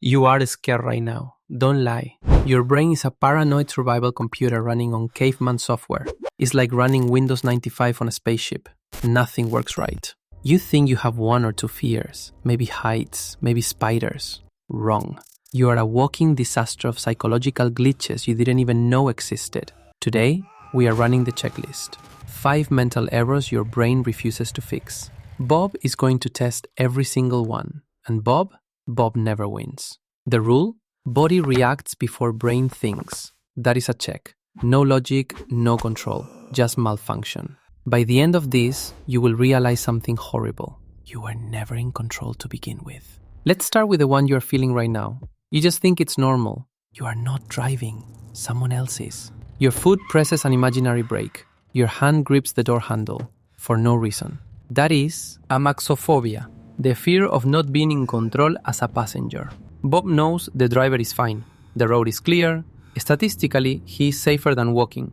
You are scared right now. Don't lie. Your brain is a paranoid survival computer running on caveman software. It's like running Windows 95 on a spaceship. Nothing works right. You think you have one or two fears, maybe heights, maybe spiders. Wrong. You are a walking disaster of psychological glitches you didn't even know existed. Today, we are running the checklist. 5 mental errors your brain refuses to fix. Bob is going to test every single one. And Bob never wins. The rule? Body reacts before brain thinks. That is a check. No logic, no control, just malfunction. By the end of this, you will realize something horrible. You were never in control to begin with. Let's start with the one you're feeling right now. You just think it's normal. You are not driving. Someone else is. Your foot presses an imaginary brake. Your hand grips the door handle for no reason. That is amaxophobia, the fear of not being in control as a passenger. Bob knows the driver is fine. The road is clear. Statistically, he is safer than walking.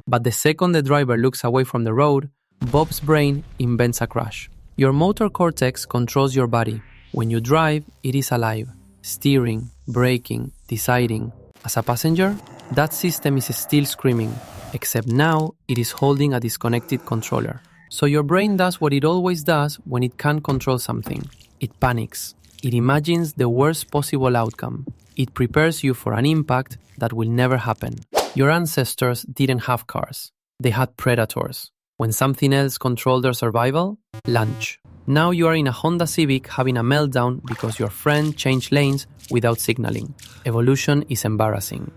But the second the driver looks away from the road, Bob's brain invents a crash. Your motor cortex controls your body. When you drive, it is alive, steering, braking, deciding. As a passenger, that system is still screaming, except now it is holding a disconnected controller. So your brain does what it always does when it can't control something. It panics. It imagines the worst possible outcome. It prepares you for an impact that will never happen. Your ancestors didn't have cars. They had predators. When something else controlled their survival, lunch. Now you are in a Honda Civic having a meltdown because your friend changed lanes without signaling. Evolution is embarrassing.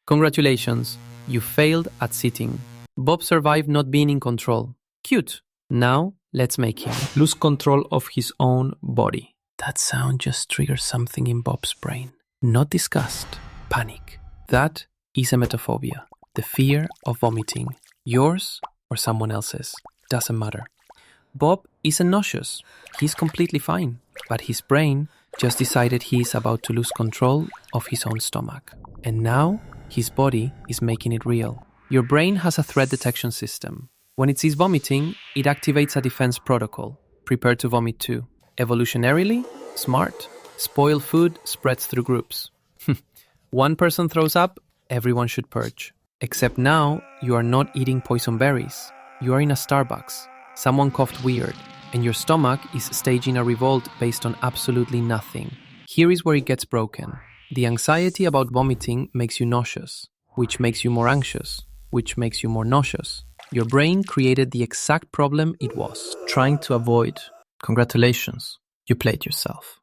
Congratulations, you failed at sitting. Bob survived not being in control. Cute. Now, let's make him lose control of his own body. That sound just triggers something in Bob's brain. Not disgust, panic. That is emetophobia, the fear of vomiting. Yours or someone else's, doesn't matter. Bob isn't nauseous. He's completely fine. But his brain just decided he is about to lose control of his own stomach. And now, his body is making it real. Your brain has a threat detection system. When it sees vomiting, it activates a defense protocol. Prepare to vomit too. Evolutionarily, smart. Spoiled food spreads through groups. One person throws up, everyone should purge. Except now, you are not eating poison berries. You are in a Starbucks. Someone coughed weird, and your stomach is staging a revolt based on absolutely nothing. Here is where it gets broken. The anxiety about vomiting makes you nauseous, which makes you more anxious, which makes you more nauseous. Your brain created the exact problem it was trying to avoid. Congratulations, you played yourself.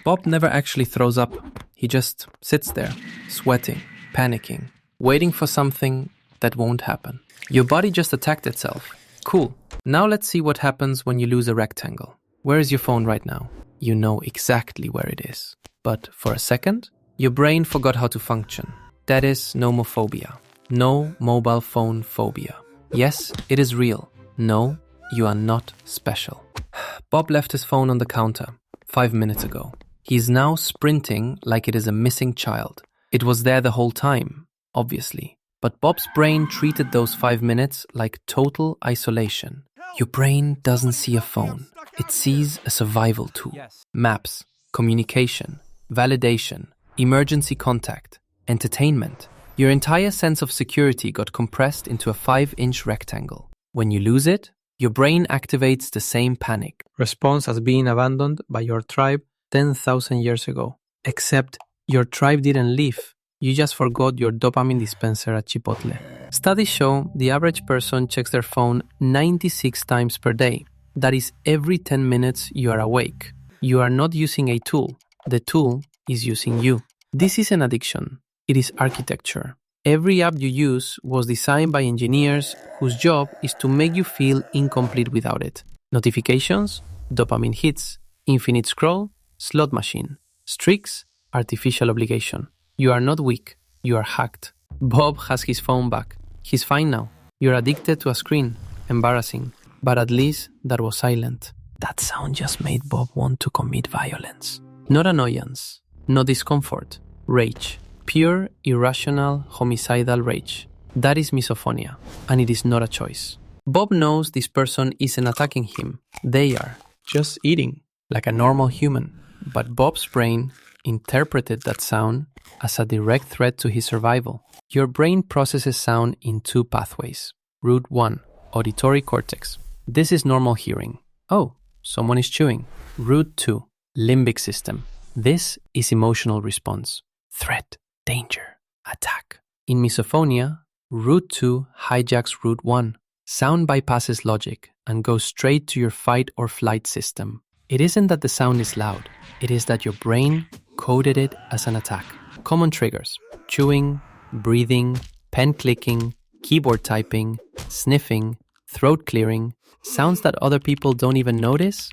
Bob never actually throws up. He just sits there, sweating, panicking, waiting for something that won't happen. Your body just attacked itself. Cool. Now let's see what happens when you lose a rectangle. Where is your phone right now? You know exactly where it is. But for a second, your brain forgot how to function. That is nomophobia. No mobile phone phobia. Yes, it is real. No, you are not special. Bob left his phone on the counter 5 minutes ago. He is now sprinting like it is a missing child. It was there the whole time, obviously. But Bob's brain treated those 5 minutes like total isolation. Your brain doesn't see a phone. It sees a survival tool. Maps, communication, validation, emergency contact, entertainment. Your entire sense of security got compressed into a 5-inch rectangle. When you lose it, your brain activates the same panic response as being abandoned by your tribe 10,000 years ago. Except your tribe didn't leave. You just forgot your dopamine dispenser at Chipotle. Studies show the average person checks their phone 96 times per day. That is every 10 minutes you are awake. You are not using a tool. The tool is using you. This is an addiction. It is architecture. Every app you use was designed by engineers whose job is to make you feel incomplete without it. Notifications, dopamine hits, infinite scroll, slot machine, streaks, artificial obligation. You are not weak. You are hacked. Bob has his phone back. He's fine now. You're addicted to a screen. Embarrassing. But at least that was silent. That sound just made Bob want to commit violence. Not annoyance. Not discomfort. Rage. Pure, irrational, homicidal rage. That is misophonia, and it is not a choice. Bob knows this person isn't attacking him. They are just eating, like a normal human. But Bob's brain interpreted that sound as a direct threat to his survival. Your brain processes sound in two pathways. Route 1, auditory cortex. This is normal hearing. Oh, someone is chewing. Route 2, limbic system. This is emotional response. Threat, danger, attack. In misophonia, Route 2 hijacks Route 1. Sound bypasses logic and goes straight to your fight or flight system. It isn't that the sound is loud. It is that your brain coded it as an attack. Common triggers: chewing, breathing, pen clicking, keyboard typing, sniffing, throat clearing, sounds that other people don't even notice.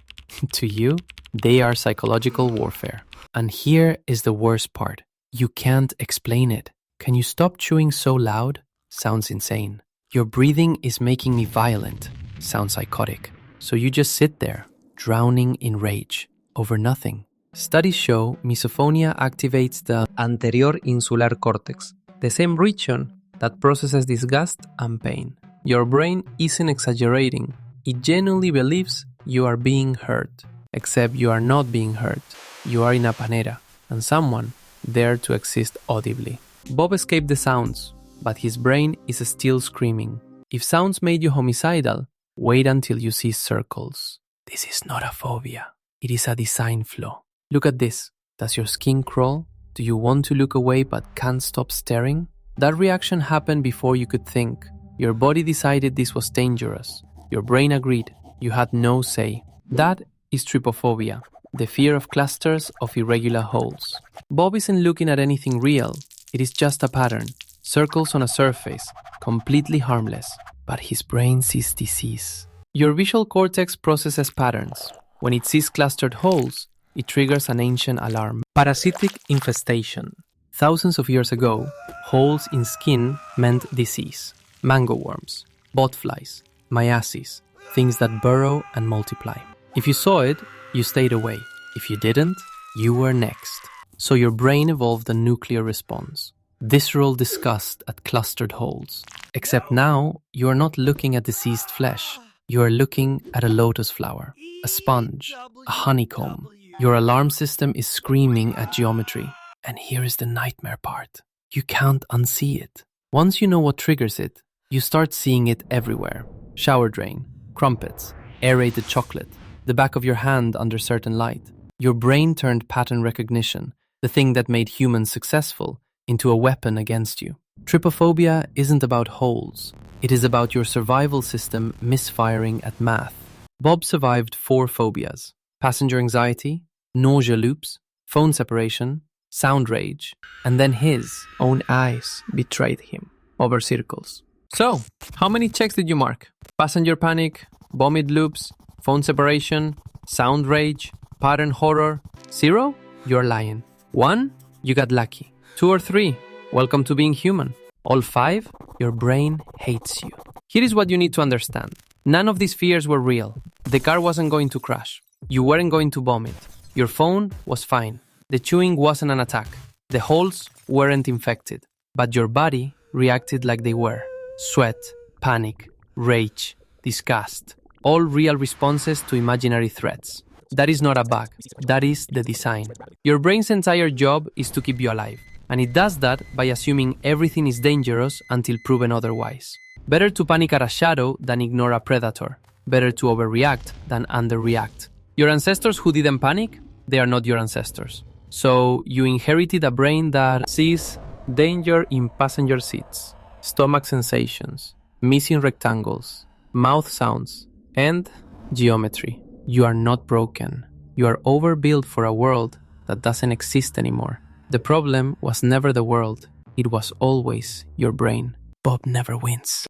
To you, they are psychological warfare. And here is the worst part. You can't explain it. Can you stop chewing so loud? Sounds insane. Your breathing is making me violent. Sounds psychotic. So you just sit there, drowning in rage, over nothing. Studies show misophonia activates the anterior insular cortex, the same region that processes disgust and pain. Your brain isn't exaggerating. It genuinely believes you are being hurt. Except you are not being hurt. You are in a panera, and someone there to exist audibly. Bob escaped the sounds, but his brain is still screaming. If sounds made you homicidal, wait until you see circles. This is not a phobia. It is a design flaw. Look at this. Does your skin crawl? Do you want to look away but can't stop staring? That reaction happened before you could think. Your body decided this was dangerous. Your brain agreed. You had no say. That is trypophobia, the fear of clusters of irregular holes. Bob isn't looking at anything real. It is just a pattern. Circles on a surface, completely harmless. But his brain sees disease. Your visual cortex processes patterns. When it sees clustered holes, it triggers an ancient alarm. Parasitic infestation. Thousands of years ago, holes in skin meant disease. Mango worms, botflies, myiasis, things that burrow and multiply. If you saw it, you stayed away. If you didn't, you were next. So your brain evolved a nuclear response. Visceral disgust at clustered holes. Except now, you are not looking at diseased flesh. You are looking at a lotus flower, a sponge, a honeycomb. Your alarm system is screaming at geometry. And here is the nightmare part. You can't unsee it. Once you know what triggers it, you start seeing it everywhere. Shower drain, crumpets, aerated chocolate, the back of your hand under certain light. Your brain turned pattern recognition, the thing that made humans successful, into a weapon against you. Trypophobia isn't about holes. It is about your survival system misfiring at math. Bob survived 4 phobias: passenger anxiety, nausea loops, phone separation, sound rage, and then his own eyes betrayed him over circles. So, how many checks did you mark? Passenger panic, vomit loops, phone separation, sound rage, pattern horror. 0? You're lying. 1? You got lucky. 2 or 3? Welcome to being human. All 5? Your brain hates you. Here is what you need to understand. None of these fears were real. The car wasn't going to crash. You weren't going to vomit. Your phone was fine. The chewing wasn't an attack. The holes weren't infected. But your body reacted like they were. Sweat, panic, rage, disgust. All real responses to imaginary threats. That is not a bug. That is the design. Your brain's entire job is to keep you alive. And it does that by assuming everything is dangerous until proven otherwise. Better to panic at a shadow than ignore a predator. Better to overreact than underreact. Your ancestors who didn't panic, they are not your ancestors. So you inherited a brain that sees danger in passenger seats, stomach sensations, missing rectangles, mouth sounds, and geometry. You are not broken. You are overbuilt for a world that doesn't exist anymore. The problem was never the world. It was always your brain. Bob never wins.